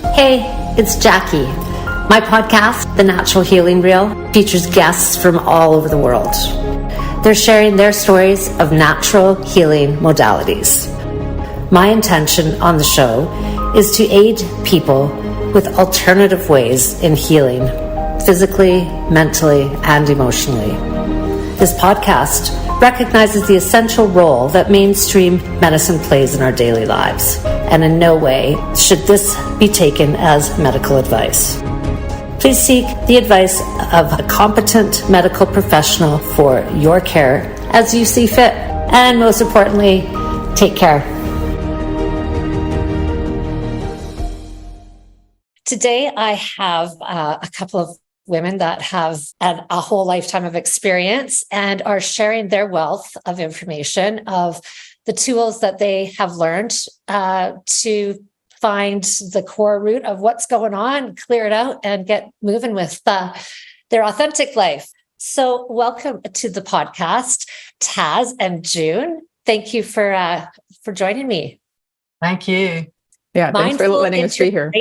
Hey, it's Jackie. My podcast, The Natural Healing Reel, features guests from all over the world. They're sharing their stories of natural healing modalities. My intention on the show is to aid people with alternative ways in healing, physically, mentally, and emotionally. This podcast recognizes the essential role that mainstream medicine plays in our daily lives, and in no way should this be taken as medical advice. Please seek the advice of a competent medical professional for your care as you see fit, and most importantly, take care. Today, I have a couple of women that have a whole lifetime of experience and are sharing their wealth of information of the tools that they have learned to find the core root of what's going on, clear it out, and get moving with their authentic life. So welcome to the podcast, Taz and June. Thank you for joining me. Thank you. Yeah, thanks for letting us be here.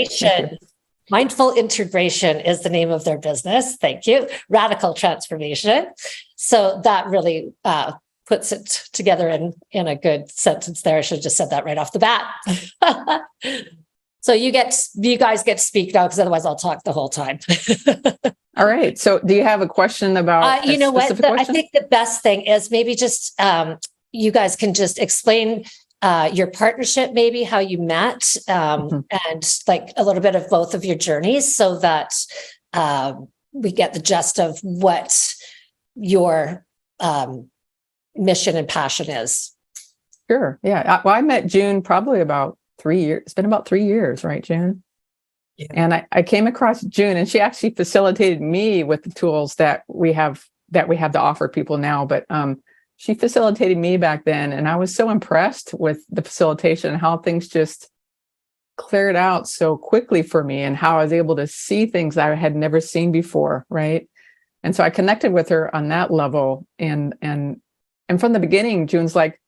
Mindful Integration is the name of their business. Thank you. Radical transformation. So that really puts it together in a good sentence there. I should have just said that right off the bat. So you guys get to speak now, because otherwise I'll talk the whole time. All right. So do you have a question about you know what? I think the best thing is maybe just you guys can just explain your partnership, maybe how you met, and like a little bit of both of your journeys, so that we get the gist of what your mission and passion is. Sure. Yeah. Well, I met June probably about 3 years. It's been about 3 years, right, June? Yeah. And I came across June, and she actually facilitated me with the tools that we have to offer people now. But she facilitated me back then, and I was so impressed with the facilitation and how things just cleared out so quickly for me, and how I was able to see things that I had never seen before, right? And so I connected with her on that level, and from the beginning, June's like,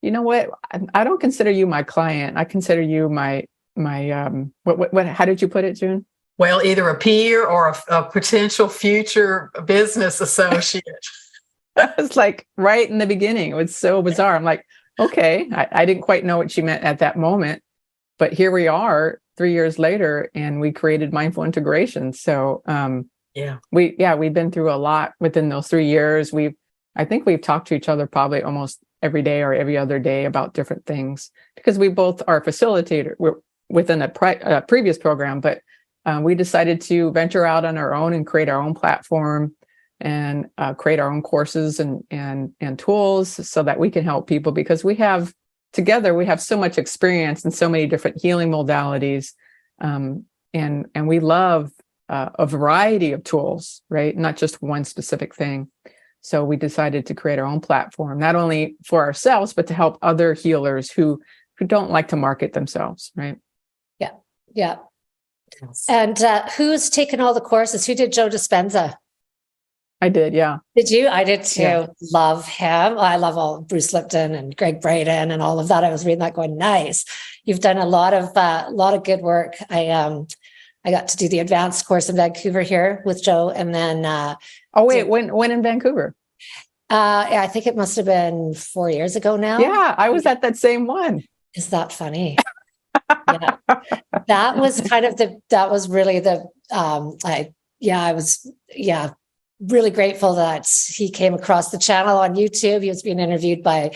you know what? I don't consider you my client. I consider you my what? How did you put it, June? Well, either a peer or a potential future business associate. That was like right in the beginning. It was so bizarre. I'm like, okay, I didn't quite know what she meant at that moment, but here we are 3 years later, and we created Mindful Integration. So we've been through a lot within those 3 years. I think we've talked to each other probably almost every day or every other day about different things, because we both are facilitator. We're within a previous program, but we decided to venture out on our own and create our own platform, and create our own courses and tools, so that we can help people, because we have so much experience in so many different healing modalities, and we love a variety of tools, right? Not just one specific thing. So we decided to create our own platform, not only for ourselves, but to help other healers who don't like to market themselves, right? Yeah. Yes. And who's taken all the courses? Who did Joe Dispenza? I did, yeah. Did you? I did too. Yeah. Love him. I love all Bruce Lipton and Greg Braden and all of that. I was reading that going, nice. You've done a lot of good work. I got to do the advanced course in Vancouver here with Joe, and then when in Vancouver? I think it must have been 4 years ago now. Yeah, I was at that same one. Is that funny? Yeah. That was really I was really grateful that he came across the channel on YouTube. He was being interviewed by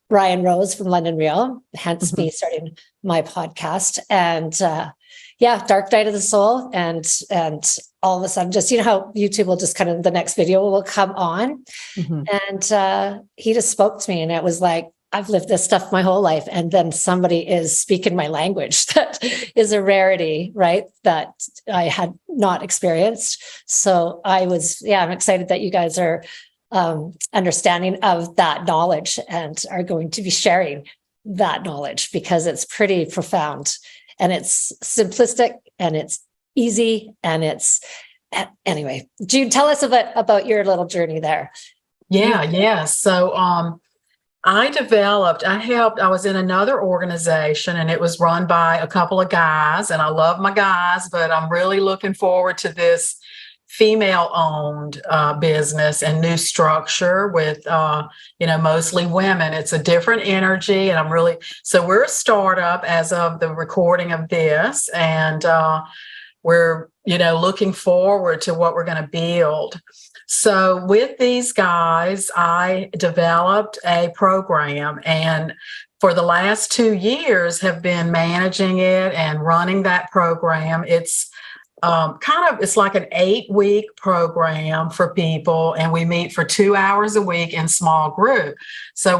Ryan Rose from London Real, hence me starting my podcast. And dark night of the soul. And all of a sudden, just, you know how YouTube will just the next video will come on. And he just spoke to me, and it was like, I've lived this stuff my whole life. And then somebody is speaking my language. That is a rarity, right? That I had not experienced. So I'm excited that you guys are understanding of that knowledge and are going to be sharing that knowledge, because it's pretty profound, and it's simplistic, and it's easy, and it's, anyway, June, tell us about your little journey there. Yeah. So, I was in another organization and it was run by a couple of guys, and I love my guys, but I'm really looking forward to this female-owned business and new structure with, mostly women. It's a different energy, and so we're a startup as of the recording of this, and we're, looking forward to what we're going to build. So with these guys, I developed a program, and for the last 2 years have been managing it and running that program. It's it's like an 8-week program for people, and we meet for 2 hours a week in small group. So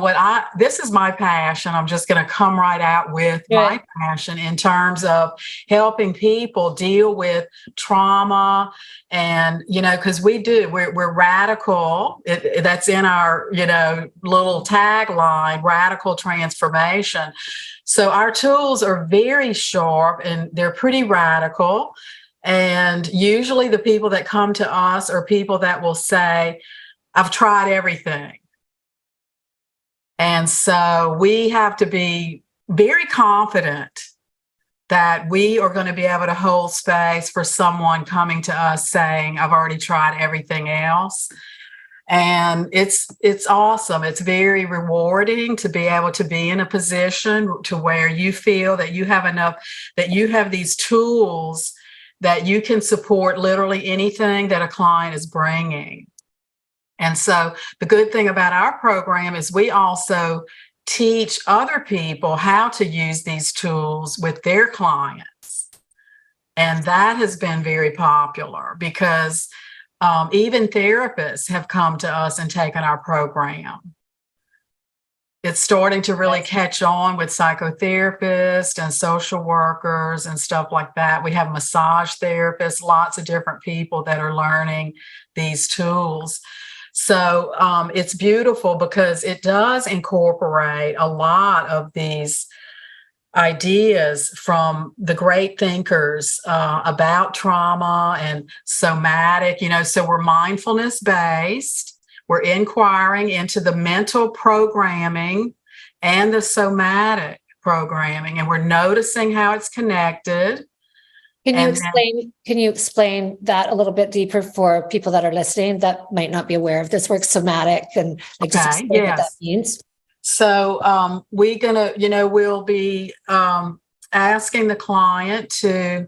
this is my passion. I'm just going to come right out with my passion in terms of helping people deal with trauma. And, because we're radical. That's in our, little tagline, radical transformation. So our tools are very sharp and they're pretty radical. And usually the people that come to us are people that will say, I've tried everything. And so we have to be very confident that we are going to be able to hold space for someone coming to us saying, I've already tried everything else. And it's awesome. It's very rewarding to be able to be in a position to where you feel that you have enough, that you have these tools that you can support literally anything that a client is bringing. And so the good thing about our program is we also teach other people how to use these tools with their clients. And that has been very popular because even therapists have come to us and taken our program. It's starting to really catch on with psychotherapists and social workers and stuff like that. We have massage therapists, lots of different people that are learning these tools. So it's beautiful because it does incorporate a lot of these ideas from the great thinkers about trauma and somatic, so we're mindfulness based. We're inquiring into the mental programming and the somatic programming, and we're noticing how it's connected. Can you explain that a little bit deeper for people that are listening that might not be aware of this word, somatic, and just explain what that means? So we'll be asking the client to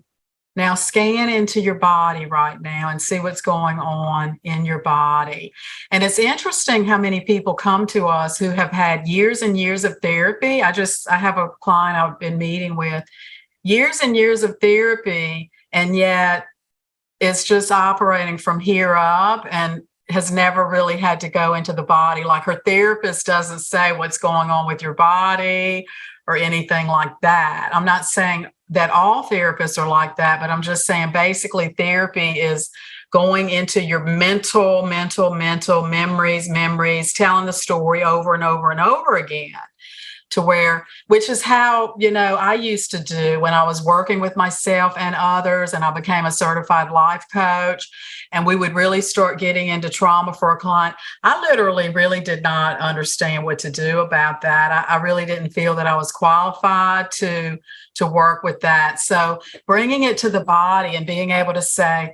now scan into your body right now and see what's going on in your body. And it's interesting how many people come to us who have had years and years of therapy. I have a client I've been meeting with, years and years of therapy, and yet it's just operating from here up and has never really had to go into the body. Like her therapist doesn't say what's going on with your body or anything like that. I'm not saying that all therapists are like that, but I'm just saying basically therapy is going into your mental memories, telling the story over and over and over again. Which is how, I used to do when I was working with myself and others, and I became a certified life coach, and we would really start getting into trauma for a client. I literally really did not understand what to do about that. I really didn't feel that I was qualified to work with that. So bringing it to the body and being able to say,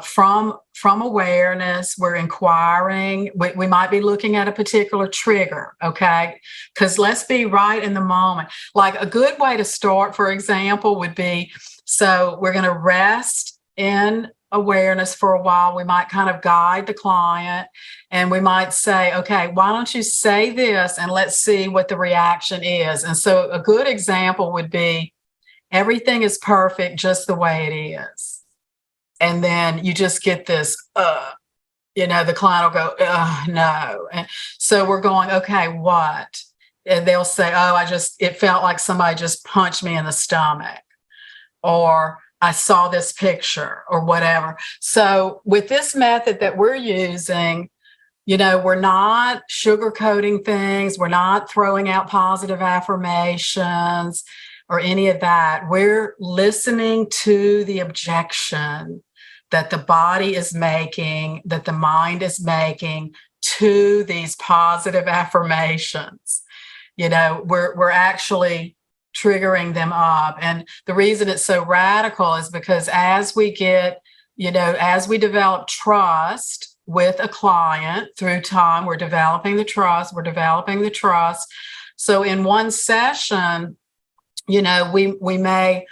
from awareness, we're inquiring. We might be looking at a particular trigger, okay? Because let's be right in the moment. Like a good way to start, for example, would be, so we're going to rest in awareness for a while. We might kind of guide the client, and we might say, okay, why don't you say this and let's see what the reaction is. And so a good example would be, everything is perfect just the way it is. And then you just get this, the client will go, no. And so we're going, okay, what? And they'll say, it felt like somebody just punched me in the stomach, or I saw this picture, or whatever. So with this method that we're using, we're not sugarcoating things. We're not throwing out positive affirmations or any of that. We're listening to the objection that the body is making, that the mind is making to these positive affirmations. We're actually triggering them up. And the reason it's so radical is because as we develop trust with a client through time, we're developing the trust. So in one session, we may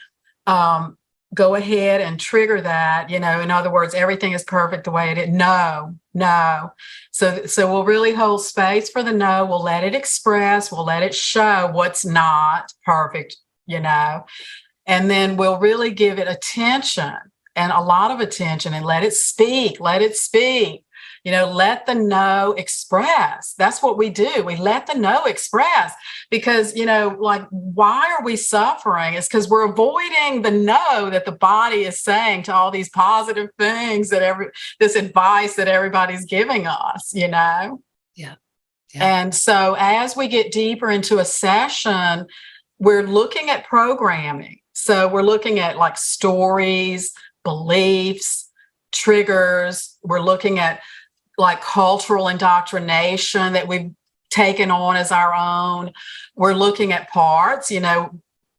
go ahead and trigger that, in other words, everything is perfect the way it is. No. So we'll really hold space for the no. We'll let it express. We'll let it show what's not perfect, and then we'll really give it attention, and a lot of attention, and let it speak. Let the no express. That's what we do. We let the no express because, why are we suffering? It's because we're avoiding the no that the body is saying to all these positive things this advice that everybody's giving us, Yeah. And so as we get deeper into a session, we're looking at programming. So we're looking at like stories, beliefs, triggers. We're looking at like cultural indoctrination that we've taken on as our own. We're looking at parts, a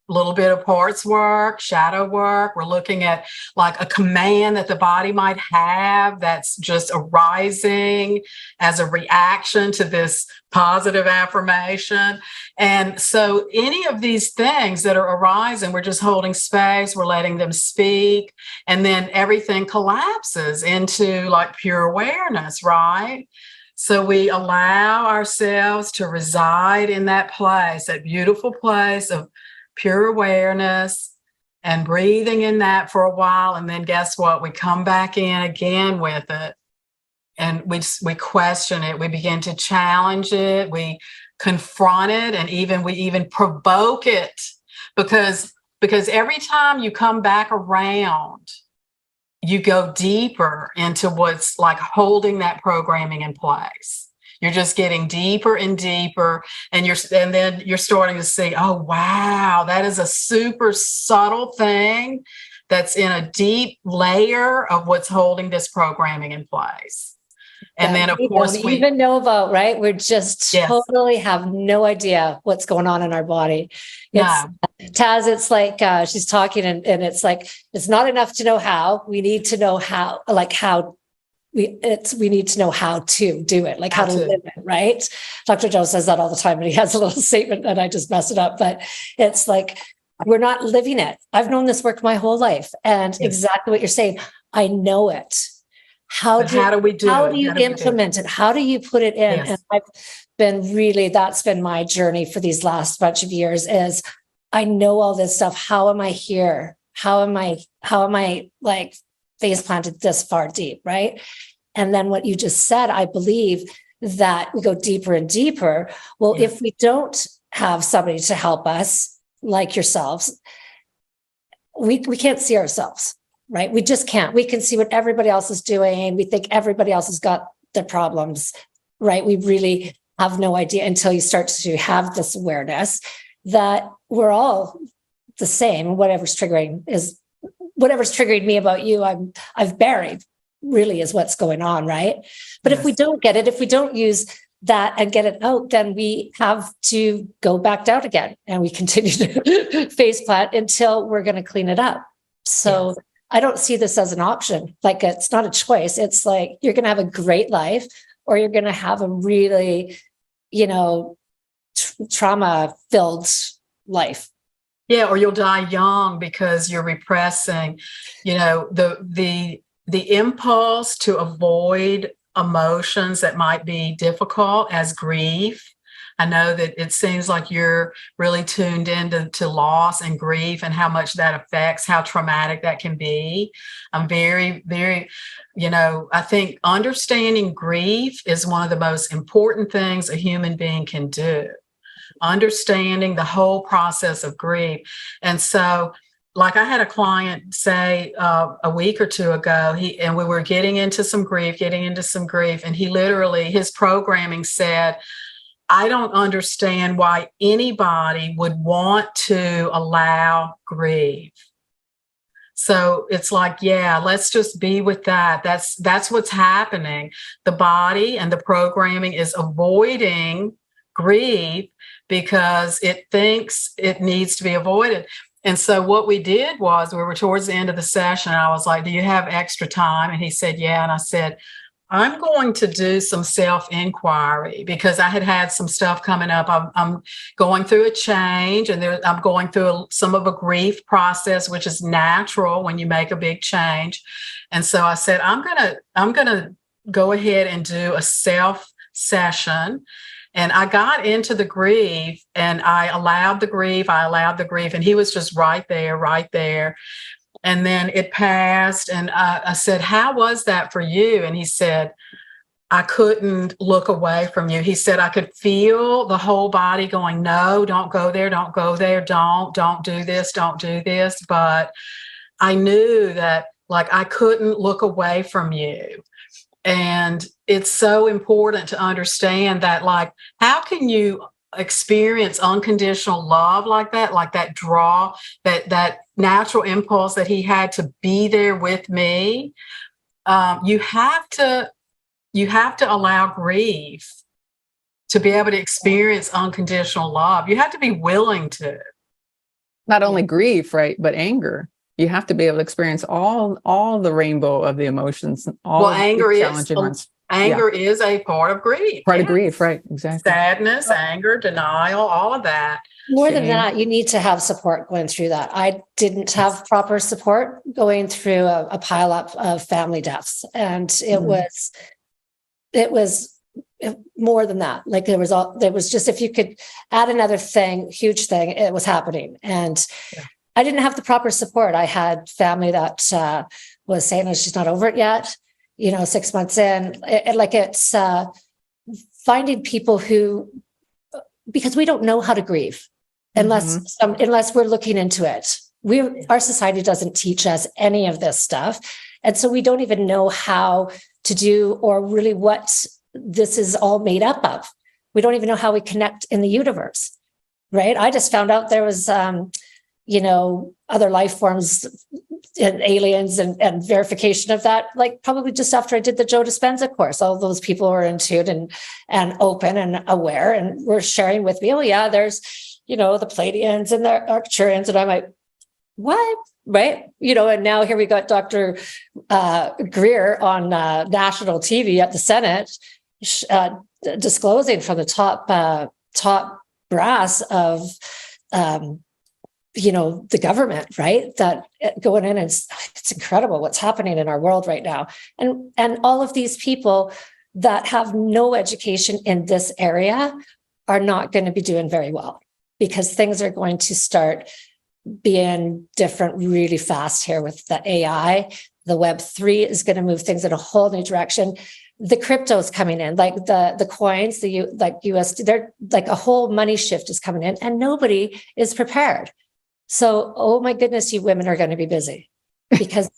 little bit of parts work, shadow work. We're looking at like a command that the body might have that's just arising as a reaction to this positive affirmation. And so any of these things that are arising, we're just holding space, we're letting them speak, and then everything collapses into like pure awareness, right? So we allow ourselves to reside in that place, that beautiful place of pure awareness, and breathing in that for a while. And then guess what? We come back in again with it, and we question it. We begin to challenge it. We confront it, and we even provoke it, because every time you come back around, you go deeper into what's like holding that programming in place. You're just getting deeper and deeper, and then you're starting to see, oh, wow, that is a super subtle thing that's in a deep layer of what's holding this programming in place. And then, of course, we even know about, right? We're just Yes. totally have no idea what's going on in our body. Taz, it's like she's talking, and it's like, it's not enough to know how. We need to know how, we need to know how to do it, like how to live it, right? Dr. Joe says that all the time, and he has a little statement, and I just mess it up. But it's like, we're not living it. I've known this work my whole life, and exactly what you're saying, I know it. How do we do it? How do you implement it? How do you put it in? Yes. And that's been my journey for these last bunch of years, is I know all this stuff. How am I here? How am I like face planted this far deep, right? And then what you just said, I believe that we go deeper and deeper. Well, if we don't have somebody to help us, like yourselves, we can't see ourselves, right? We just can't. We can see what everybody else is doing. We think everybody else has got their problems, right? We really have no idea until you start to have this awareness that we're all the same. Whatever's triggering me about you, I've buried, really, is what's going on, right? But if we don't get it, if we don't use that and get it out, then we have to go back down again, and we continue to face plant until we're going to clean it up. So I don't see this as an option. Like, it's not a choice. It's like, you're going to have a great life, or you're going to have a really, trauma-filled life. Yeah, or you'll die young because you're repressing, the impulse to avoid emotions that might be difficult, as grief. I know that it seems like you're really tuned into loss and grief, and how much that affects, how traumatic that can be. I'm very, very, I think understanding grief is one of the most important things a human being can do. Understanding the whole process of grief. And so, like, I had a client say a week or two ago, we were getting into some grief, and he literally, his programming said, I don't understand why anybody would want to allow grief. So it's like, yeah, let's just be with that. That's what's happening. The body and the programming is avoiding grief because it thinks it needs to be avoided. And so what we did was we were towards the end of the session. And I was like, do you have extra time? And he said, yeah. And I said, I'm going to do some self-inquiry because I had some stuff coming up. I'm going through a change, and I'm going through some of a grief process, which is natural when you make a big change. And so I said, I'm gonna go ahead and do a self session. And I got into the grief, and I allowed the grief, and he was just right there. And then it passed, and I said, how was that for you? And he said, I couldn't look away from you. He said, I could feel the whole body going, no, don't go there, don't do this. But I knew that, like, I couldn't look away from you. And it's so important to understand that, like, how can you experience unconditional love like that draw, that natural impulse that he had to be there with me? You have to allow grief to be able to experience unconditional love. You have to be willing to. Not only grief, right, but anger. You have to be able to experience all the rainbow of the emotions. Anger is a part of grief. Part of grief, right? Exactly. Sadness, anger, denial, all of that. More than that, you need to have support going through that. I didn't have proper support going through a pile up of family deaths, and it was more than that. Like there was just, if you could add another thing, huge thing, it was happening, and I didn't have the proper support. I had family that was saying, "Oh, she's not over it yet." 6 months in, it's finding people who, because we don't know how to grieve unless we're looking into it. Our society doesn't teach us any of this stuff. And so we don't even know how to do, or really what this is all made up of. We don't even know how we connect in the universe, right? I just found out there was, other life forms and aliens and verification of that, like probably just after I did the Joe Dispenza course. All those people were in tune and open and aware and were sharing with me, oh yeah, there's, the Pleiadians and the Arcturians. And I'm like, what? Right. And now here we got Dr. Greer on national TV at the Senate, disclosing from the top brass of, the government, right? That going in, and it's incredible what's happening in our world right now. And all of these people that have no education in this area are not going to be doing very well, because things are going to start being different really fast here with the AI. The Web3 is going to move things in a whole new direction. The crypto's coming in, like the coins, like USD, they're like a whole money shift is coming in, and nobody is prepared. So, oh my goodness, you women are going to be busy, because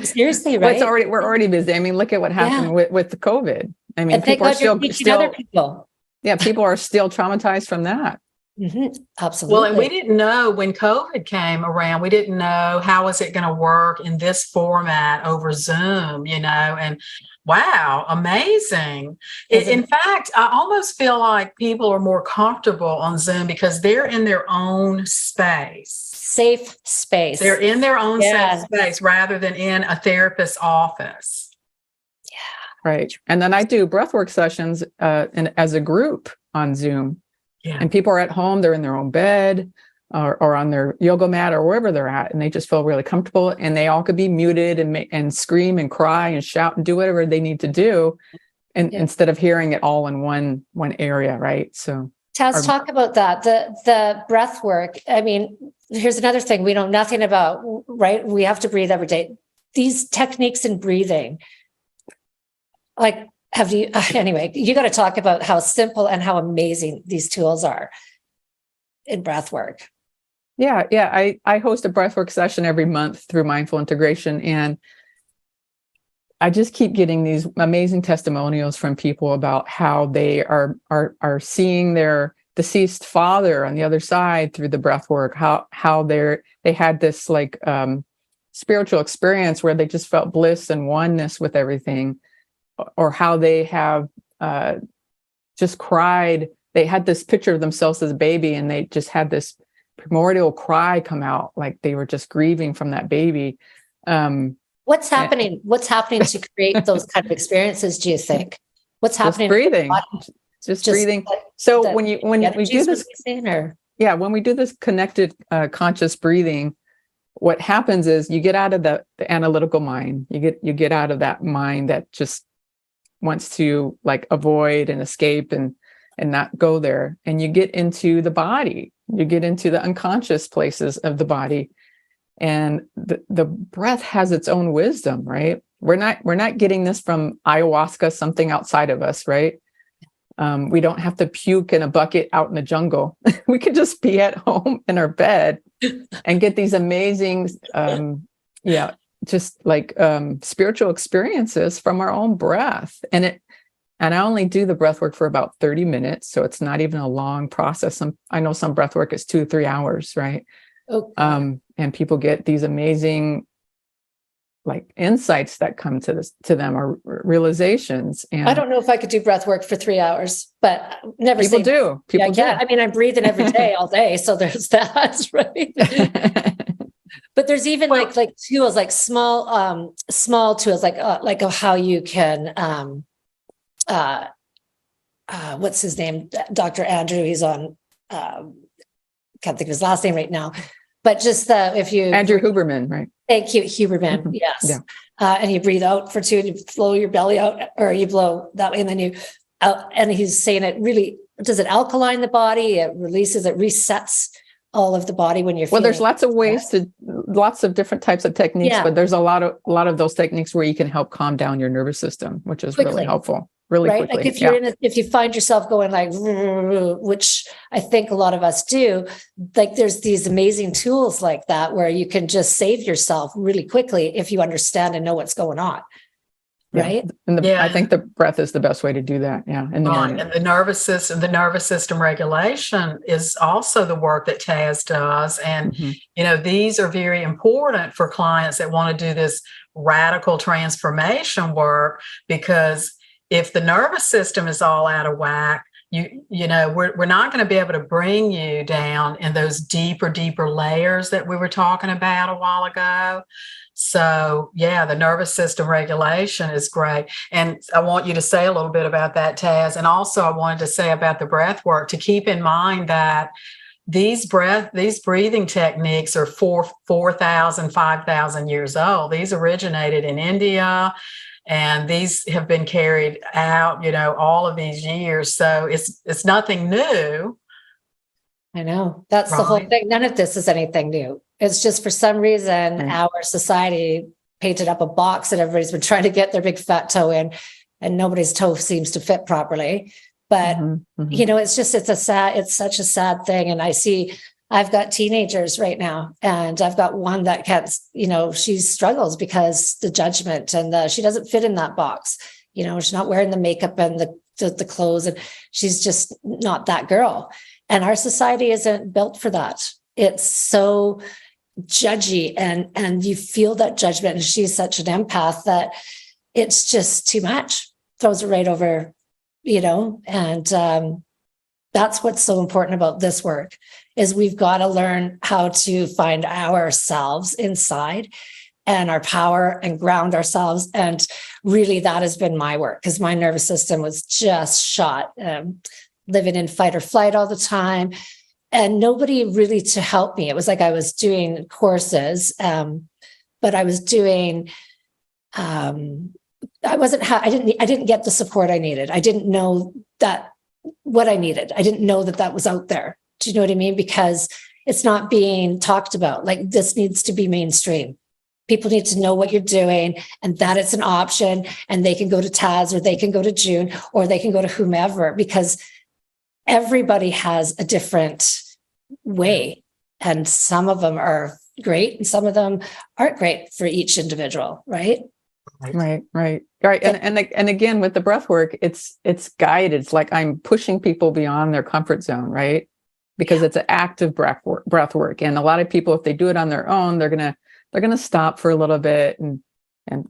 seriously, right? We're already busy. I mean, look at what happened with the COVID. I mean, people are still other people. Yeah, people are still traumatized from that. Mm-hmm. Absolutely. Well, and we didn't know when COVID came around, we didn't know how was it going to work in this format over Zoom, and wow, amazing. In fact, I almost feel like people are more comfortable on Zoom because they're in their own space. Safe space. They're in their own safe space rather than in a therapist's office. Yeah. Right. And then I do breathwork sessions as a group on Zoom. Yeah. And people are at home, they're in their own bed or on their yoga mat or wherever they're at, and they just feel really comfortable, and they all could be muted and scream and cry and shout and do whatever they need to do, and instead of hearing it all in one area, right? So Taz, talk about that, the breath work. I mean, here's another thing we know nothing about, right? We have to breathe every day. These techniques in breathing, like, anyway, you got to talk about how simple and how amazing these tools are in breath work. Yeah. I host a breathwork session every month through Mindful Integration, and I just keep getting these amazing testimonials from people about how they are seeing their deceased father on the other side through the breathwork. How they had this spiritual experience where they just felt bliss and oneness with everything, or how they have just cried. They had this picture of themselves as a baby, and they just had this primordial cry come out, like they were just grieving from that baby. What's happening? What's happening to create those kind of experiences, do you think? What's happening? Just breathing. Just breathing. So when we do this, when we do this connected conscious breathing, what happens is you get out of the analytical mind. You get out of that mind that just wants to like avoid and escape and not go there. And you get into the body. You get into the unconscious places of the body. And the breath has its own wisdom, right? We're not getting this from ayahuasca, something outside of us, right? We don't have to puke in a bucket out in the jungle. We could just be at home in our bed and get these amazing, just like spiritual experiences from our own breath. And I only do the breath work for about 30 minutes. So it's not even a long process. I know some breath work is 2 to 3 hours, right? Okay. And people get these amazing like insights that come to them, or realizations. And I don't know if I could do breath work for 3 hours, but never people do. People do. I mean, I'm breathing every day, all day. So there's that, right? But there's even like tools, like small tools, like of how you can, what's his name? Dr. Andrew, he's on, can't think of his last name right now, but just if you Andrew Huberman, right? Thank you, Huberman. Mm-hmm. Yes. Yeah. And you breathe out for 2, and you blow your belly out, or you blow that way, and then you out. And he's saying it really, does it alkaline the body? It releases, it resets all of the body when you're. Well, there's lots of ways lots of different types of techniques, but there's a lot of those techniques where you can help calm down your nervous system, which is really helpful. Really right? Quickly. Like if you find yourself going like, which I think a lot of us do, like there's these amazing tools like that where you can just save yourself really quickly if you understand and know what's going on. Right. And I think the breath is the best way to do that. Yeah. In the morning. And the nervous system regulation is also the work that Taz does. And, these are very important for clients that want to do this radical transformation work, because if the nervous system is all out of whack, we're not going to be able to bring you down in those deeper layers that we were talking about a while ago. So, the nervous system regulation is great. And I want you to say a little bit about that, Taz. And also I wanted to say about the breath work, to keep in mind that these breathing techniques are 4,000, 5,000 years old. These originated in India. And these have been carried out, all of these years. So it's nothing new. I know. That's the whole thing. None of this is anything new. It's just for some reason, our society painted up a box that everybody's been trying to get their big fat toe in, and nobody's toe seems to fit properly. But, it's such a sad thing. And I've got teenagers right now, and I've got one that can't, she struggles because the judgment, and she doesn't fit in that box. She's not wearing the makeup and the clothes, and she's just not that girl. And our society isn't built for that. It's so judgy, and you feel that judgment. And she's such an empath that it's just too much, throws it right over, and that's what's so important about this work, is we've got to learn how to find ourselves inside and our power and ground ourselves. And really that has been my work, because my nervous system was just shot, living in fight or flight all the time, and nobody really to help me. It was like I was doing courses, but I was doing, I didn't get the support I needed. I didn't know what I needed. I didn't know that was out there. Do you know what I mean? Because it's not being talked about. Like, this needs to be mainstream. People need to know what you're doing, and that it's an option, and they can go to Taz, or they can go to June, or they can go to whomever, because everybody has a different way, and some of them are great and some of them aren't great for each individual. Right. Right. And again, with the breath work, it's guided. It's like I'm pushing people beyond their comfort zone, right? Because it's an active breath work. And a lot of people, if they do it on their own, they're going to they're going to stop for a little bit and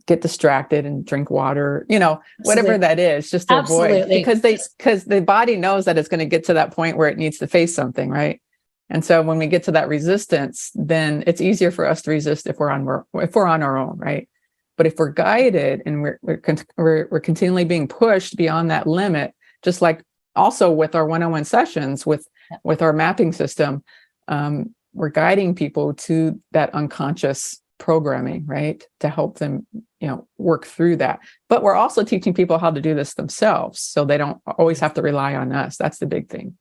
get distracted and drink water, whatever Absolutely. that is, just to avoid, Absolutely. because the body knows that it's going to get to that point where it needs to face something, right? And so when we get to that resistance, then it's easier for us to resist if we're on our own, right? But if we're guided and we're continually being pushed beyond that limit, just like also with our one-on-one sessions with our mapping system, we're guiding people to that unconscious programming, right? To help them, work through that. But we're also teaching people how to do this themselves, so they don't always have to rely on us. That's the big thing.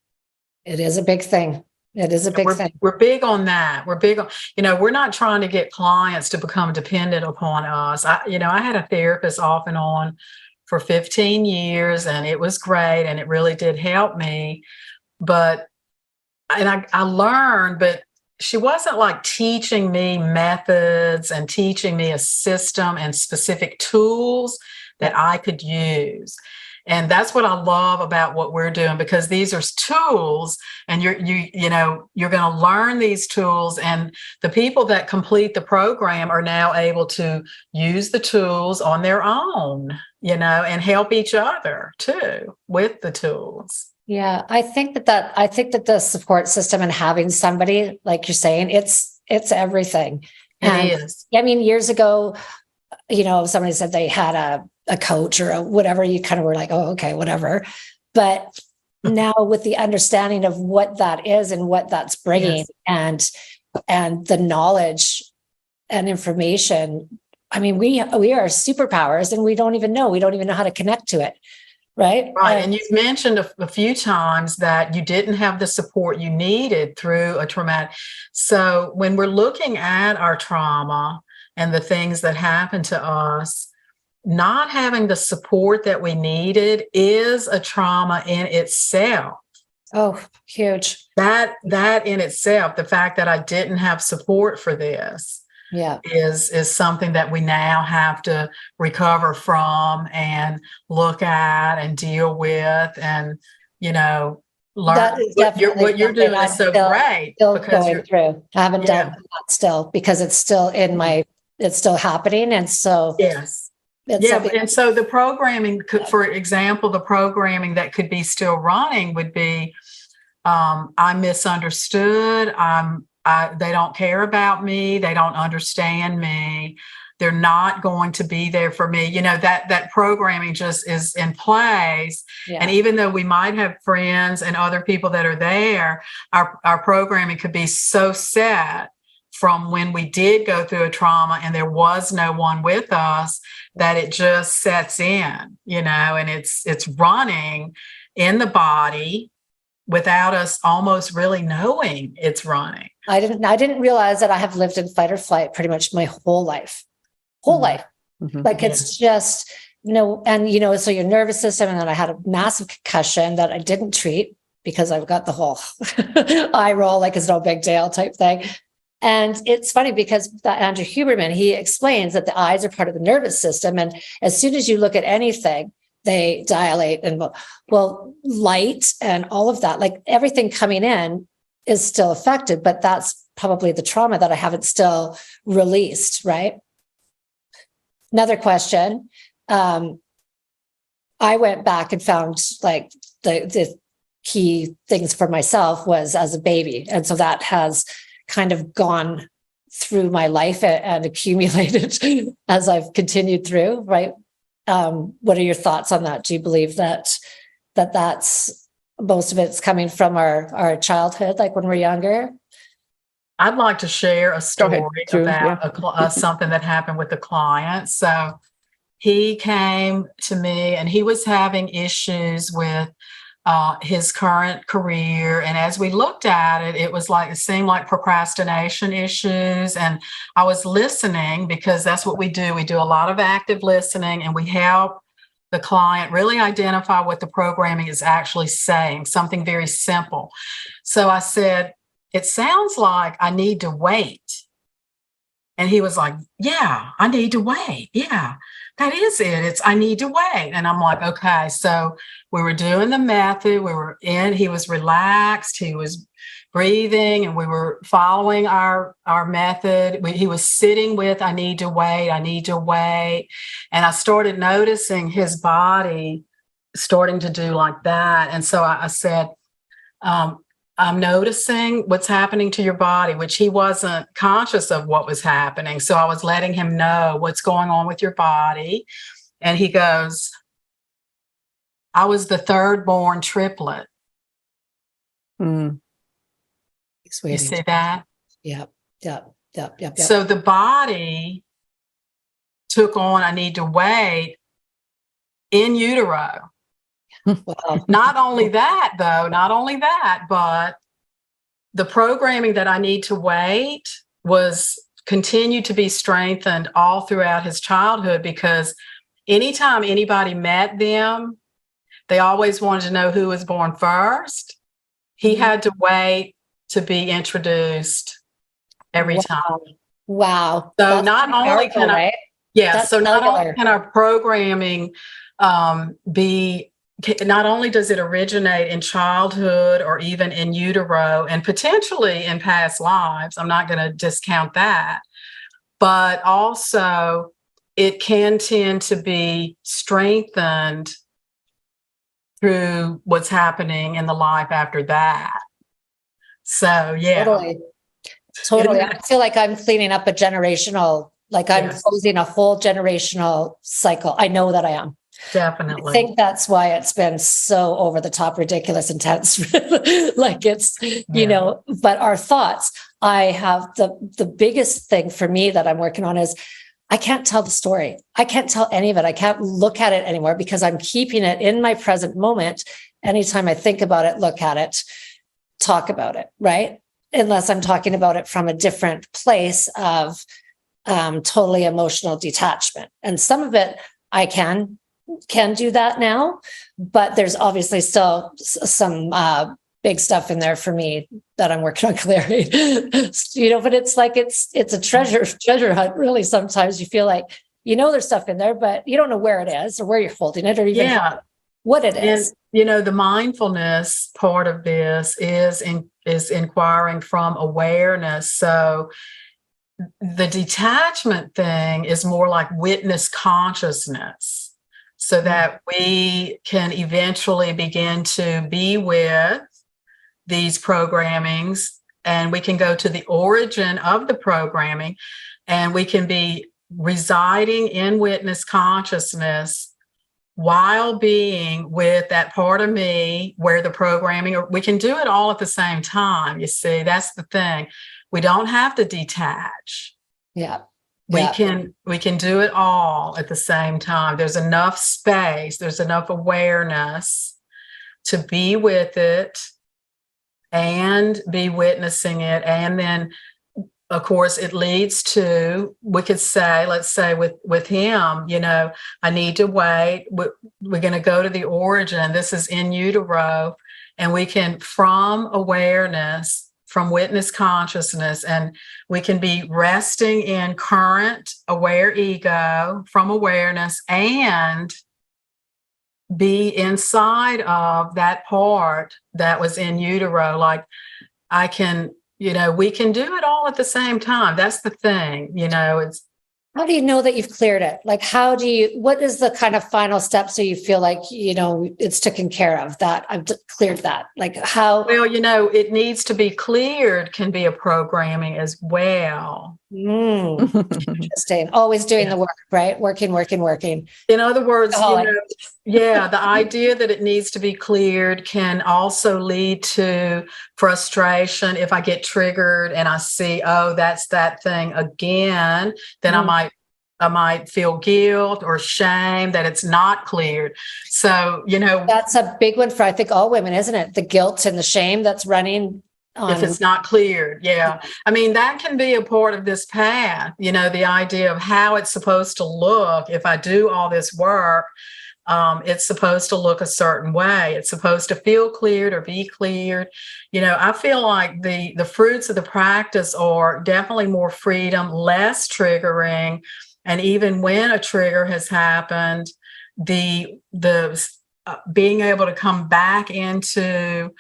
It is a big thing. It is a big thing. We're big on that. We're big on, we're not trying to get clients to become dependent upon us. I had a therapist off and on for 15 years, and it was great, and it really did help me. But I learned, but she wasn't like teaching me methods and teaching me a system and specific tools that I could use. And that's what I love about what we're doing, because these are tools, and you're going to learn these tools, and the people that complete the program are now able to use the tools on their own, and help each other too with the tools. Yeah, I think that the support system and having somebody, like you're saying, it's everything. It is. I mean, years ago, somebody said they had a coach or whatever, you kind of were like, oh, okay, whatever. But now with the understanding of what that is and what that's bringing, Yes. and the knowledge and information, I mean, we are superpowers, and we don't even know how to connect to it. Right. Right. And you've mentioned a few times that you didn't have the support you needed through a traumatic. So when we're looking at our trauma and the things that happened to us, not having the support that we needed is a trauma in itself. Oh, huge. That in itself, the fact that I didn't have support for this, is something that we now have to recover from and look at and deal with, and learn. What you're doing is so great. Still going through. I haven't done that still, because it's still it's still happening, and so yes. And so the programming for example, the programming that could be still running would be, I'm misunderstood. They don't care about me. They don't understand me. They're not going to be there for me. That programming just is in place. Yeah. And even though we might have friends and other people that are there, our programming could be so set from when we did go through a trauma and there was no one with us, that it just sets in, and it's running in the body without us almost really knowing it's running. I didn't realize that I have lived in fight or flight pretty much my whole life. Mm-hmm. Like it's just, and so your nervous system, and then I had a massive concussion that I didn't treat because I've got the whole eye roll, like it's no big deal type thing. And it's funny because that Andrew Huberman, he explains that the eyes are part of the nervous system. And as soon as you look at anything, they dilate, and light and all of that, like everything coming in is still affected, but that's probably the trauma that I haven't still released, right? Another question. I went back and found like the key things for myself was as a baby. And so that has kind of gone through my life and accumulated as I've continued through, right? What are your thoughts on that? Do you believe that's most of it's coming from our childhood, like when we're younger? I'd like to share a story about something that happened with a client. So he came to me and he was having issues with his current career. And as we looked at it, it seemed like procrastination issues. And I was listening, because that's what we do. We do a lot of active listening, and we help the client really identify what the programming is actually saying, something very simple. So I said, it sounds like I need to wait. And he was like, yeah, I need to wait. Yeah, that is it. It's, I need to wait. And I'm like, okay. So we were doing the method. He was relaxed. He was breathing, and we were following our method. He was sitting with, I need to wait. I need to wait. And I started noticing his body starting to do like that. And so I said, I'm noticing what's happening to your body, which he wasn't conscious of what was happening. So I was letting him know what's going on with your body. And he goes, I was the third born triplet. Mm. You see that? Yep. So the body took on, I need to wait in utero. Wow. Not only that, but the programming that I need to wait was continued to be strengthened all throughout his childhood, because anytime anybody met them, they always wanted to know who was born first. He had to wait to be introduced every time. Wow. So That's not only powerful, can right? not only can our programming not only does it originate in childhood or even in utero and potentially in past lives, I'm not going to discount that, but also it can tend to be strengthened through what's happening in the life after that. So, yeah. Totally. I feel like I'm cleaning up a generational, like I'm closing a whole generational cycle. I know that I am. Definitely. I think that's why it's been so over the top, ridiculous, intense. Like it's, but our thoughts, I have the biggest thing for me that I'm working on is I can't tell the story. I can't tell any of it. I can't look at it anymore because I'm keeping it in my present moment. Anytime I think about it, look at it, talk about it, right? Unless I'm talking about it from a different place of totally emotional detachment. And some of it I can do that now, but there's obviously still some big stuff in there for me that I'm working on clearing. But it's like it's a treasure hunt. Really, sometimes you feel like there's stuff in there, but you don't know where it is or where you're holding it or even what it is. And the mindfulness part of this is inquiring from awareness. So the detachment thing is more like witness consciousness, so that we can eventually begin to be with these programmings, and we can go to the origin of the programming, and we can be residing in witness consciousness while being with that part of me where the programming, or we can do it all at the same time. You see, that's the thing. We don't have to detach. Yeah. We can do it all at the same time. There's enough space, there's enough awareness to be with it and be witnessing it. And then, of course, it leads to, we could say, let's say with him, I need to wait. We're going to go to the origin. This is in utero. And we can, from awareness, from witness consciousness, and we can be resting in current aware ego from awareness and be inside of that part that was in utero. Like I can, we can do it all at the same time. That's the thing, it's. How do you know that you've cleared it? Like, what is the kind of final step so you feel like, it's taken care of, that I've cleared that? Like how? Well, it needs to be cleared can be a programming as well. Interesting. Always doing the work, right? Working. In other words, the idea that it needs to be cleared can also lead to frustration. If I get triggered and I see, oh, that's that thing again, then I might feel guilt or shame that it's not cleared. So, that's a big one for, I think, all women, isn't it? The guilt and the shame that's running on. If it's not cleared. Yeah. I mean, that can be a part of this path, the idea of how it's supposed to look if I do all this work. It's supposed to look a certain way. It's supposed to feel cleared or be cleared. I feel like the fruits of the practice are definitely more freedom, less triggering. And even when a trigger has happened, the being able to come back into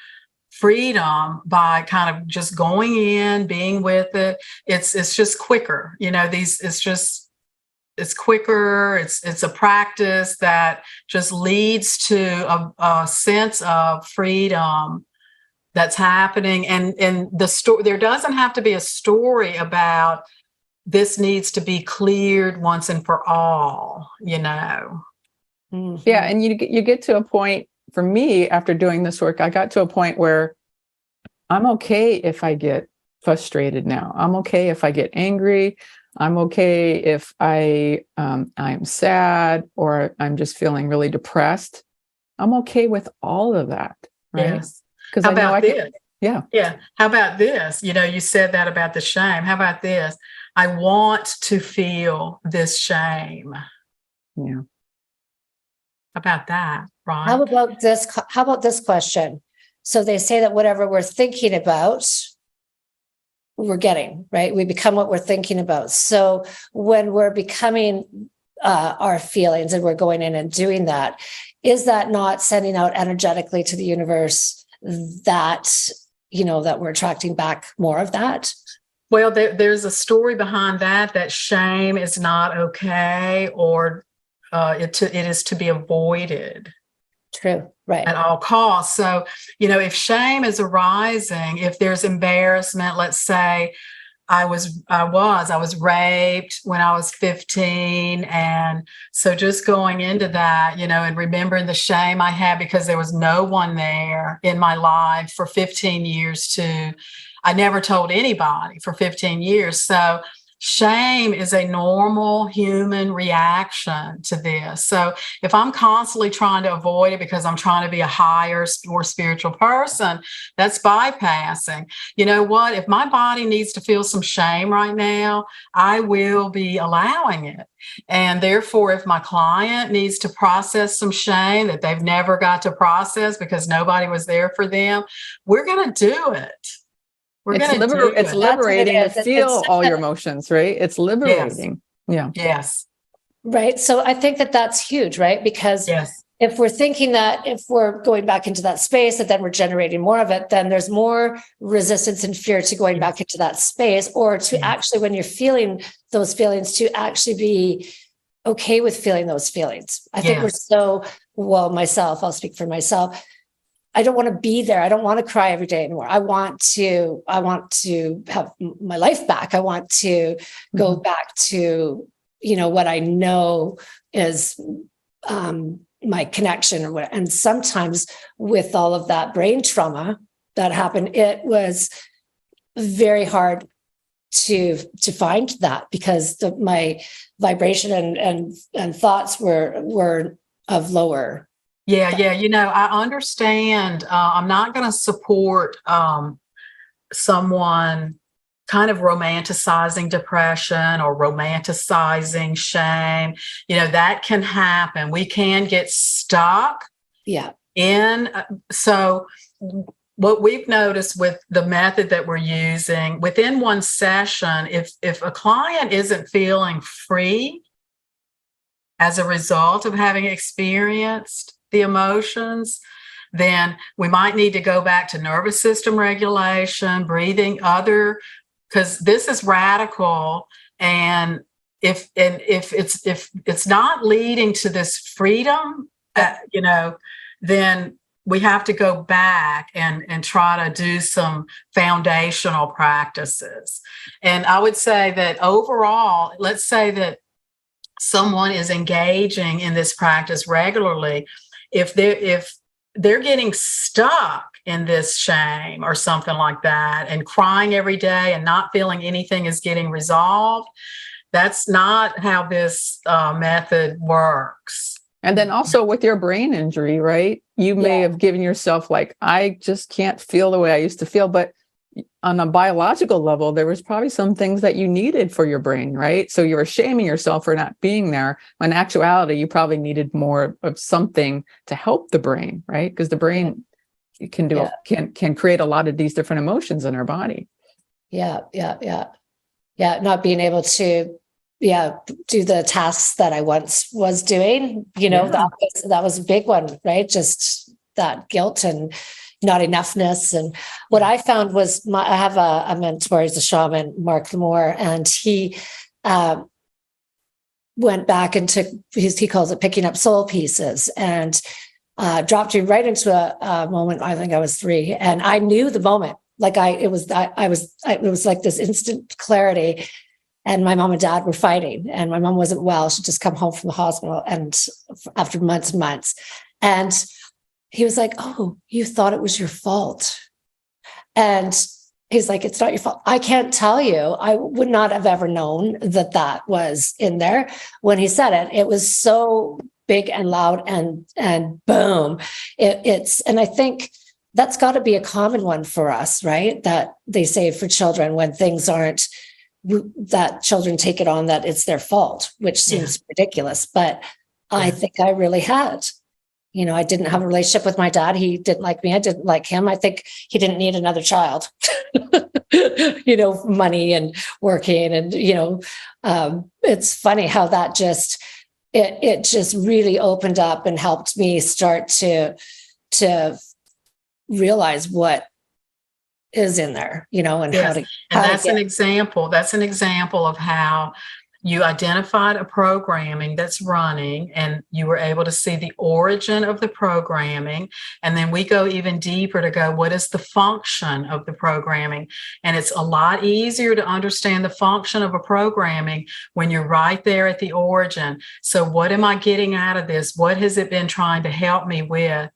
freedom by kind of just going in, being with it. It's just quicker. It's quicker. It's a practice that just leads to a sense of freedom that's happening. And the story, there doesn't have to be a story about this needs to be cleared once and for all, Mm-hmm. Yeah. And you get to a point, for me, after doing this work, I got to a point where I'm okay if I get frustrated now. I'm okay if I get angry. I'm okay if I'm sad or I'm just feeling really depressed. I'm okay with all of that, right? Yes. Because How about this? Yeah. Yeah. How about this? You said that about the shame. How about this? I want to feel this shame. Yeah. How about that, right? How about this question? So they say that whatever we're thinking about, we're getting, right? We become what we're thinking about. So when we're becoming our feelings and we're going in and doing that, is that not sending out energetically to the universe that, that we're attracting back more of that? Well, there's a story behind that shame is not okay, or it is to be avoided. True. Right. At all costs. So, if shame is arising, if there's embarrassment, let's say I was raped when I was 15. And so just going into that, and remembering the shame I had because there was no one there in my life for 15 years I never told anybody for 15 years. So shame is a normal human reaction to this. So if I'm constantly trying to avoid it because I'm trying to be a higher, more spiritual person, that's bypassing. You know what? If my body needs to feel some shame right now, I will be allowing it. And therefore, if my client needs to process some shame that they've never got to process because nobody was there for them, we're going to do it. It's liberating to feel all your emotions, right? It's liberating. Yes. Yeah. Yes. Right. So I think that that's huge, right? Because if we're thinking that if we're going back into that space, that then we're generating more of it, then there's more resistance and fear to going back into that space, or to actually, when you're feeling those feelings, to actually be okay with feeling those feelings. I think we're I'll speak for myself. I don't want to be there. I don't want to cry every day anymore. I want to have my life back. I want to go back to, what I know is my connection or what. And sometimes with all of that brain trauma that happened, it was very hard to find that because my vibration and thoughts were of lower. Yeah. I understand. I'm not going to support someone kind of romanticizing depression or romanticizing shame. That can happen. We can get stuck. Yeah. So what we've noticed with the method that we're using, within one session, if a client isn't feeling free as a result of having experienced the emotions, then we might need to go back to nervous system regulation, breathing, because this is radical. And if it's not leading to this freedom, then we have to go back and try to do some foundational practices. And I would say that overall, let's say that someone is engaging in this practice regularly, if they're getting stuck in this shame or something like that and crying every day and not feeling anything is getting resolved, that's not how this method works. And then also with your brain injury, right? You may have given yourself I just can't feel the way I used to feel, but on a biological level, there was probably some things that you needed for your brain, right? So you were shaming yourself for not being there. When in actuality, you probably needed more of something to help the brain, right? Because the brain can do can create a lot of these different emotions in our body. Yeah. Not being able to do the tasks that I once was doing, that was a big one, right? Just that guilt and not enoughness. And what I found was I have a mentor, he's a shaman, Mark Lamore, and he went back and took, he calls it picking up soul pieces, and dropped me right into a moment. I think I was 3, and I knew the moment. Like it was like this instant clarity. And my mom and dad were fighting, and my mom wasn't well. She'd just come home from the hospital, and after months and months. And he was like, "Oh, you thought it was your fault." And he's like, "It's not your fault. I can't tell you. I would not have ever known that was in there." When he said it, it was so big and loud, and boom. And I think that's got to be a common one for us, right? That they say for children, when things aren't, that children take it on that it's their fault, which seems ridiculous. But I think I really had. I didn't have a relationship with my dad. He didn't like me. I didn't like him. I think he didn't need another child. Money and working, and it's funny how that just it just really opened up and helped me start to realize what is in there, and how that's an example. That's an example of how you identified a programming that's running, and you were able to see the origin of the programming. And then we go even deeper to go, what is the function of the programming? And it's a lot easier to understand the function of a programming when you're right there at the origin. So what am I getting out of this? What has it been trying to help me with?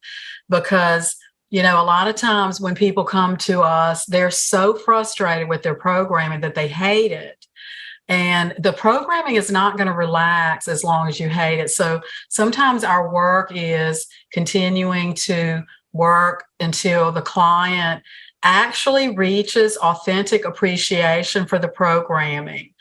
Because a lot of times when people come to us, they're so frustrated with their programming that they hate it. And the programming is not going to relax as long as you hate it. So sometimes our work is continuing to work until the client actually reaches authentic appreciation for the programming.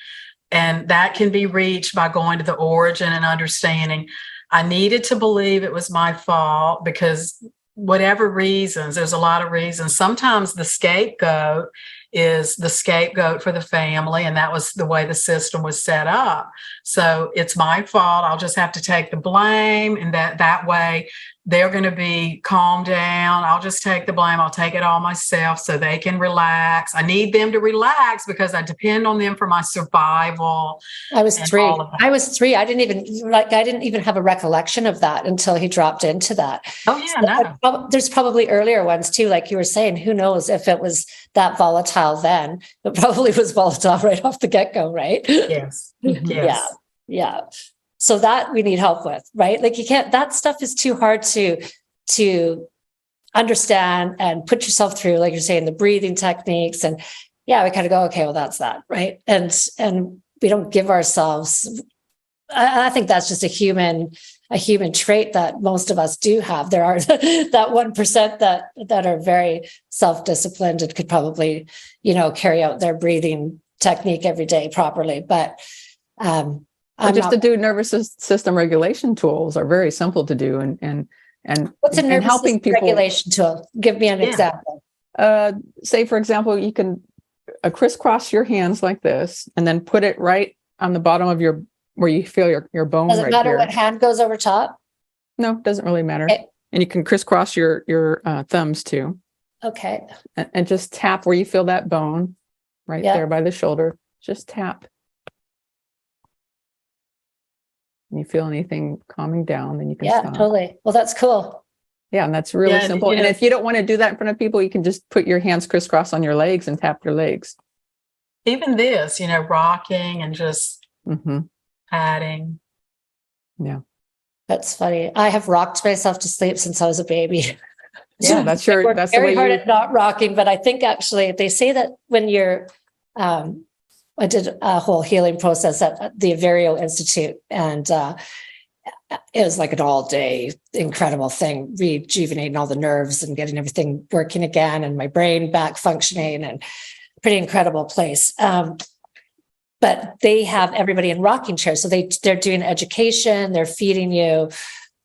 And that can be reached by going to the origin and understanding, I needed to believe it was my fault because whatever reasons, there's a lot of reasons. Sometimes the scapegoat is the scapegoat for the family, and that was the way the system was set up. So it's my fault. I'll just have to take the blame, and that way they're going to be calmed down. I'll just take the blame. I'll take it all myself so they can relax. I need them to relax because I depend on them for my survival. I was 3. I didn't even have a recollection of that until he dropped into that. Oh yeah, no. There's probably earlier ones too, like you were saying. Who knows if it was that volatile then? It probably was volatile right off the get-go, right? Yes. Yeah. So that we need help with, right? Like that stuff is too hard to understand and put yourself through, like you're saying, the breathing techniques. And we kind of go, okay, well, that's that, right? And we don't give ourselves, I think that's just a human trait that most of us do have. There are that 1% that are very self-disciplined and could probably, carry out their breathing technique every day properly. But to do nervous system regulation tools are very simple to do, and what's a nervous helping system people regulation tool? Give me an example. Say, for example, you can crisscross your hands like this, and then put it right on the bottom of where you feel your bone. Does it matter what hand goes over top? No, it doesn't really matter. Okay. And you can crisscross your thumbs too. Okay. And just tap where you feel that bone, right there by the shoulder. Just tap. And you feel anything calming down, then you can stop. Totally. Well, that's cool. Yeah, and that's really simple. And if you don't want to do that in front of people, you can just put your hands crisscross on your legs and tap your legs. Even this, rocking and just patting. Yeah. That's funny. I have rocked myself to sleep since I was a baby. Yeah, that's the way very hard at not rocking. But I think actually they say that when you're, I did a whole healing process at the Averio Institute, and it was like an all day incredible thing, rejuvenating all the nerves and getting everything working again, and my brain back functioning, and pretty incredible place. But they have everybody in rocking chairs. So they're doing education, they're feeding you.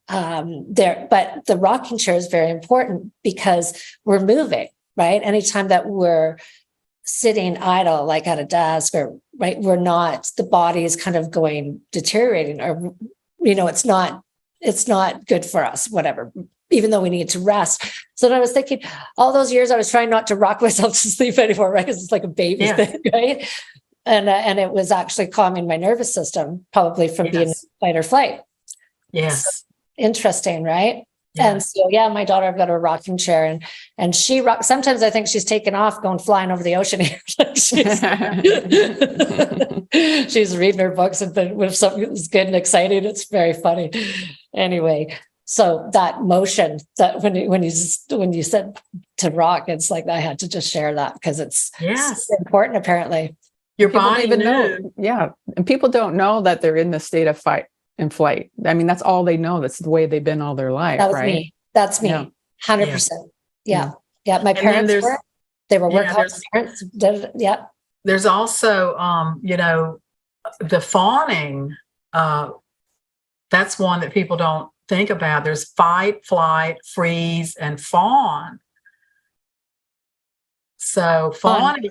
But the rocking chair is very important because we're moving, right? Anytime that we're sitting idle, like at a desk, or right, we're not, the body is kind of going deteriorating, or, it's not good for us, whatever, even though we need to rest. So then I was thinking, all those years I was trying not to rock myself to sleep anymore, right? Because it's like a baby thing, right? And it was actually calming my nervous system, probably from being in fight or flight. Yes. So, interesting, right? Yeah. And so, my daughter, I've got a rocking chair, and she rocks. Sometimes I think she's taken off, going flying over the ocean here. She's reading her books and then with something that's good and exciting. It's very funny. Anyway, so that motion, that when you said to rock, it's like I had to just share that because it's super important, apparently. Your People body don't even know. And people don't know that they're in the state of fight and flight. I mean, that's all they know. That's the way they've been all their life. That was right? me. That's me. 100%. Yeah. My parents they were workhorse parents. Yeah. There's also, the fawning. That's one that people don't think about. There's fight, flight, freeze, and fawn. So fawning,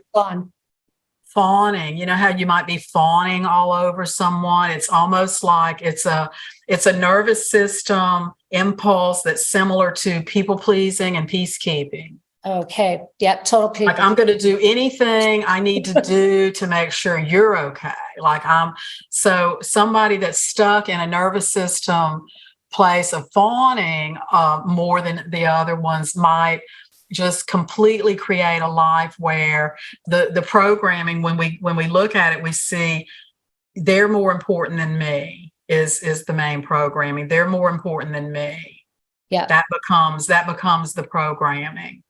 how you might be fawning all over someone. It's almost like it's a nervous system impulse that's similar to people pleasing and peacekeeping. Okay. Yep. Total people. Like, I'm going to do anything I need to do to make sure you're okay. So somebody that's stuck in a nervous system place of fawning more than the other ones might just completely create a life where the programming, when we look at it, we see they're more important than me is the main programming. They're more important than me. Yeah. That becomes the programming.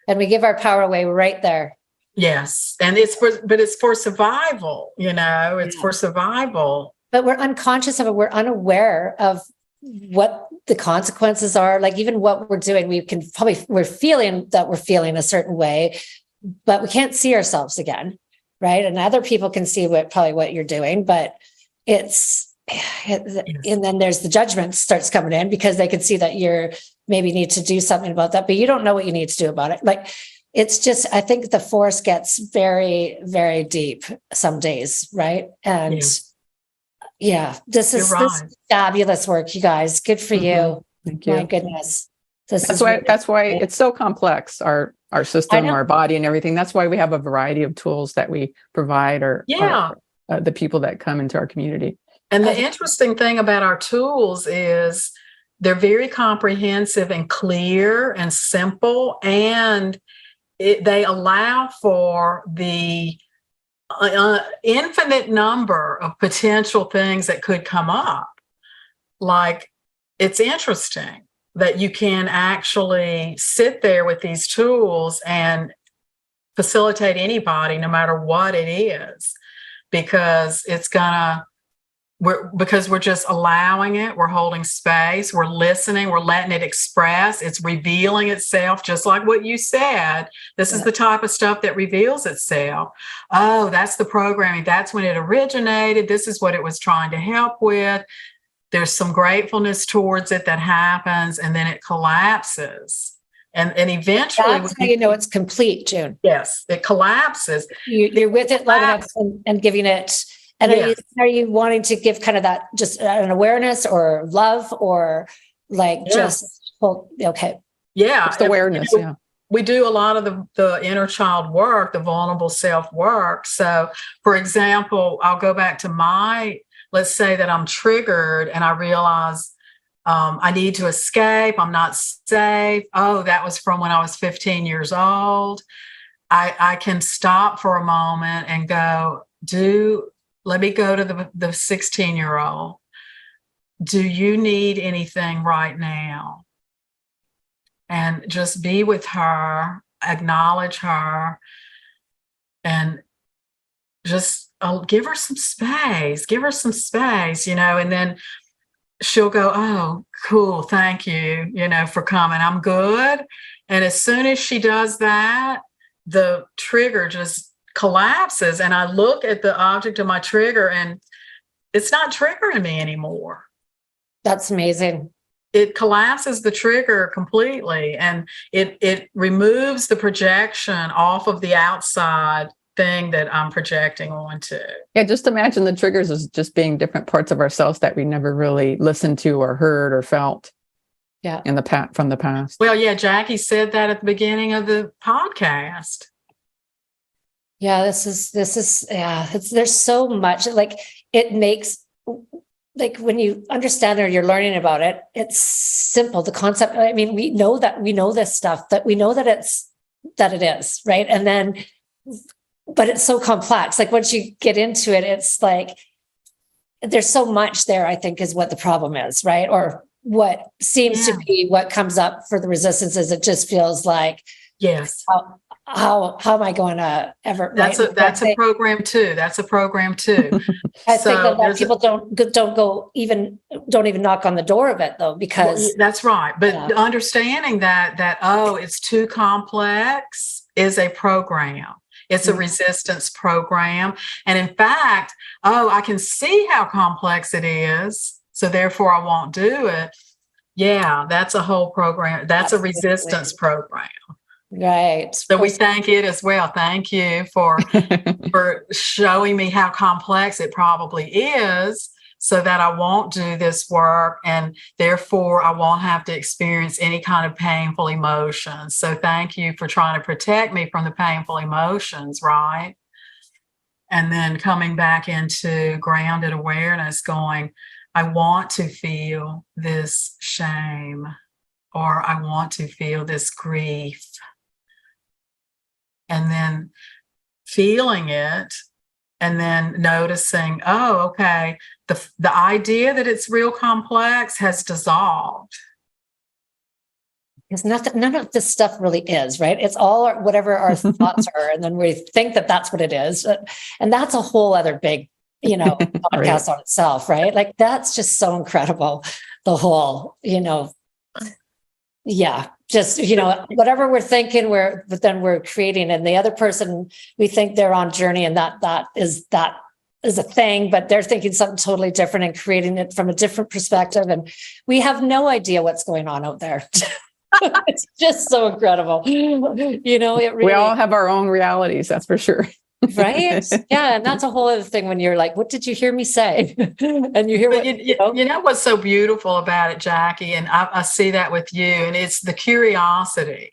And we give our power away right there. Yes. And it's for survival, it's for survival. But we're unconscious of it. We're unaware of what the consequences are. Like, even what we're doing, we're feeling a certain way, but we can't see ourselves again. Right. And other people can see what you're doing, but and then there's the judgment starts coming in because they can see that you're maybe need to do something about that, but you don't know what you need to do about it. Like, it's just, I think the forest gets very, very deep some days. Right. And this is fabulous work, you guys. Good for you. Thank you. My goodness. That's why it's so complex, our system, our body, and everything. That's why we have a variety of tools that we provide the people that come into our community. And the interesting thing about our tools is they're very comprehensive and clear and simple, and they allow for the infinite number of potential things that could come up. Like, it's interesting that you can actually sit there with these tools and facilitate anybody, no matter what it is, because we're just allowing it. We're holding space. We're listening. We're letting it express. It's revealing itself, just like what you said. This is the type of stuff that reveals itself. Oh, that's the programming. That's when it originated. This is what it was trying to help with. There's some gratefulness towards it that happens, and then it collapses. And eventually, that's how you know it's complete, June. Yes, it collapses. You're with it long enough and giving it. And are you wanting to give kind of that just an awareness or love, or just okay? Yeah, just awareness. We do a lot of the inner child work, the vulnerable self work. So, for example, I'll go back to let's say that I'm triggered and I realize I need to escape. I'm not safe. Oh, that was from when I was 15 years old. I can stop for a moment and let me go to the 16-year-old. Do you need anything right now? And just be with her, acknowledge her, and just give her some space, and then she'll go, oh, cool, thank you, for coming. I'm good. And as soon as she does that, the trigger just collapses. And I look at the object of my trigger and it's not triggering me anymore. That's amazing. It collapses the trigger completely, and it removes the projection off of the outside thing that I'm projecting onto. Yeah, just imagine the triggers as just being different parts of ourselves that we never really listened to or heard or felt. Yeah. From the past. Well, yeah, Jackie said that at the beginning of the podcast. Yeah, this is yeah, there's so much, like, it makes, like, when you understand or you're learning about it, it's simple. The concept, I mean, we know this stuff, that we know that it is, right? And then, but it's so complex. Like, once you get into it, it's like, there's so much there, I think, is what the problem is, right? Or what seems to be what comes up for the resistance is it just feels like, yes, how am I going to ever? That's a program too. That's a program too. I think that a lot of people don't even knock on the door of it, though, because that's right. But understanding that oh, it's too complex is a program. It's a resistance program. And in fact, oh, I can see how complex it is, so therefore I won't do it. Yeah, that's a whole program. That's a resistance program. Right. So we thank it as well. Thank you for showing me how complex it probably is, so that I won't do this work, and therefore I won't have to experience any kind of painful emotions. So thank you for trying to protect me from the painful emotions, right? And then coming back into grounded awareness, going, I want to feel this shame, or I want to feel this grief. And then feeling it, and then noticing, oh, okay, the idea that it's real complex has dissolved. Because none of this stuff really is, right? It's all whatever our thoughts are, and then we think that that's what it is, and that's a whole other big, podcast on itself, right? Like, that's just so incredible. The whole, yeah, just, whatever we're thinking, but then we're creating, and the other person, we think they're on journey, and that is a thing, but they're thinking something totally different and creating it from a different perspective. And we have no idea what's going on out there. It's just so incredible. It really, we all have our own realities, that's for sure. Right? Yeah. And that's a whole other thing when you're like, what did you hear me say? And you hear what what's so beautiful about it, Jackie, and I see that with you, and it's the curiosity.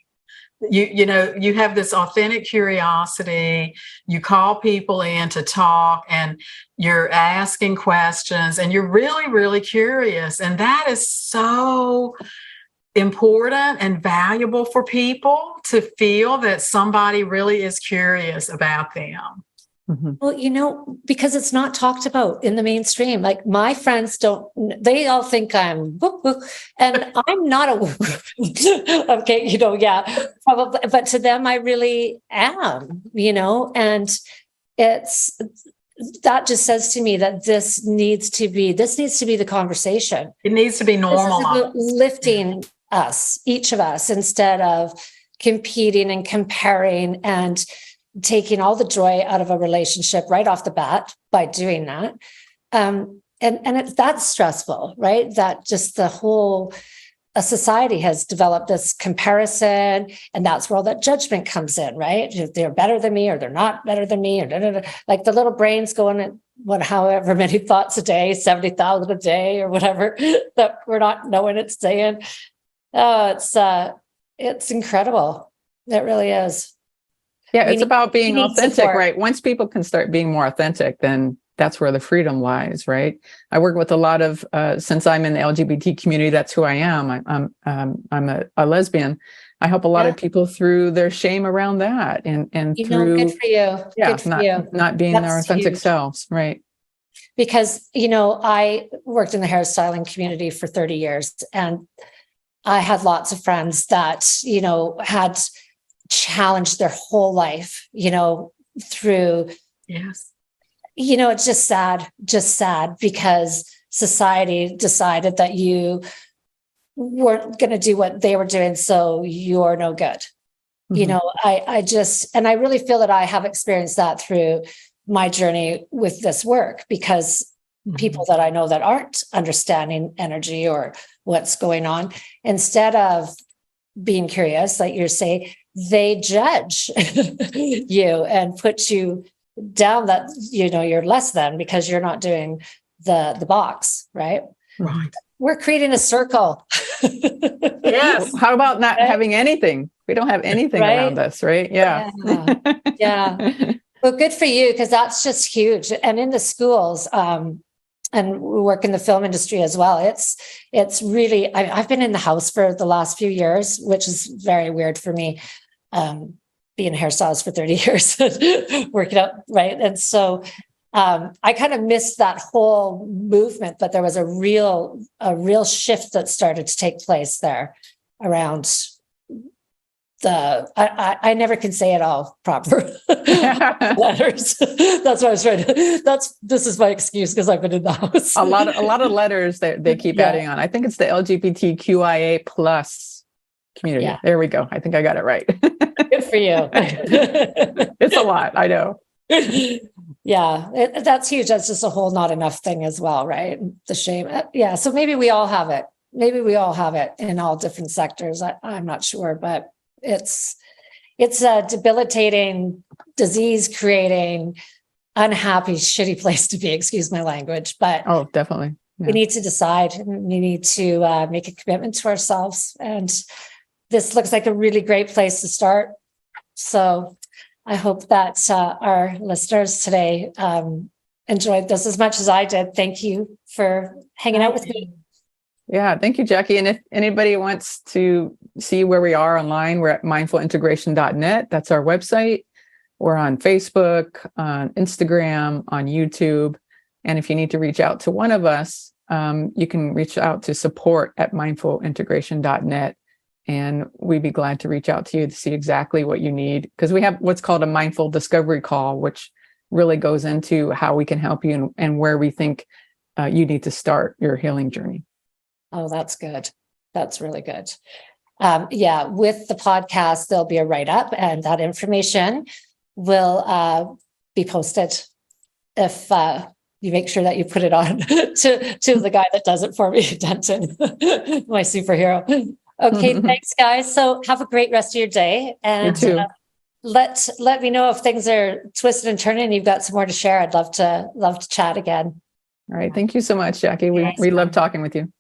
You have this authentic curiosity. You call people in to talk, and you're asking questions, and you're really, really curious. And that is so important and valuable for people, to feel that somebody really is curious about them. Mm-hmm. Well, because it's not talked about in the mainstream. Like, my friends they all think I'm whoop, whoop, and I'm not a whoop. Okay, yeah, probably, but to them I really am, and that just says to me that this needs to be the conversation. It needs to be normalized. Lifting each of us, instead of competing and comparing and taking all the joy out of a relationship right off the bat by doing that. And that's stressful, right? That just the whole society has developed this comparison, and that's where all that judgment comes in, right? They're better than me, or they're not better than me, or like the little brains going at however many thoughts a day, 70,000 a day or whatever, that we're not knowing it's saying. Oh, it's incredible. It really is. Yeah, it's about being authentic, right? Once people can start being more authentic, then that's where the freedom lies, right? I work with a lot of, since I'm in the LGBT community, that's who I am. I'm a lesbian. I help a lot of people through their shame around that, and through good for you. Yeah, good for you. Not being their authentic selves, right? Because I worked in the hairstyling community for 30 years, and I had lots of friends that had challenged their whole life, through. Yes. It's just sad because society decided that you weren't going to do what they were doing, so you're no good. You know, I just, and I really feel that I have experienced that through my journey with this work, because people that I know that aren't understanding energy or what's going on, instead of being curious, like you're saying, they judge you and put you down, that, you know, you're less than because you're not doing the box, right? Right. We're creating a circle. Yes. How about not having anything? We don't have anything around us, right? Yeah. Yeah. Well, good for you, because that's just huge. And in the schools, and we work in the film industry as well. It's really, I've been in the house for the last few years, which is very weird for me. Being a hairstylist for 30 years, working out, right? And so I kind of missed that whole movement, but there was a real shift that started to take place there around I never can say it all proper letters. That's what I was trying to, this is my excuse, because I've been in the house. a lot of letters that they keep adding on. I think it's the LGBTQIA plus community. Yeah. There we go. I think I got it right. Good for you. It's a lot, I know. Yeah, that's huge. That's just a whole not enough thing as well, right? The shame. Yeah, so maybe we all have it. Maybe we all have it in all different sectors. I'm not sure, but it's a debilitating, disease creating, unhappy, shitty place to be, excuse my language. But oh, definitely. Yeah. We need to decide, and we need to make a commitment to ourselves. And this looks like a really great place to start. So I hope that our listeners today enjoyed this as much as I did. Thank you for hanging out with me. Yeah, thank you, Jackie. And if anybody wants to see where we are online, we're at mindfulintegration.net. That's our website. We're on Facebook, on Instagram, on YouTube. And if you need to reach out to one of us, you can reach out to support@mindfulintegration.net. And we'd be glad to reach out to you to see exactly what you need. Because we have what's called a mindful discovery call, which really goes into how we can help you and where we think you need to start your healing journey. Oh, that's good. That's really good. Yeah, with the podcast, there'll be a write-up, and that information will be posted if you make sure that you put it on to the guy that does it for me, Denton, my superhero. Okay, thanks, guys. So have a great rest of your day. And you too. Let me know if things are twisted and turning and you've got some more to share. I'd love to chat again. All right. Thank you so much, Jackie. We love talking with you.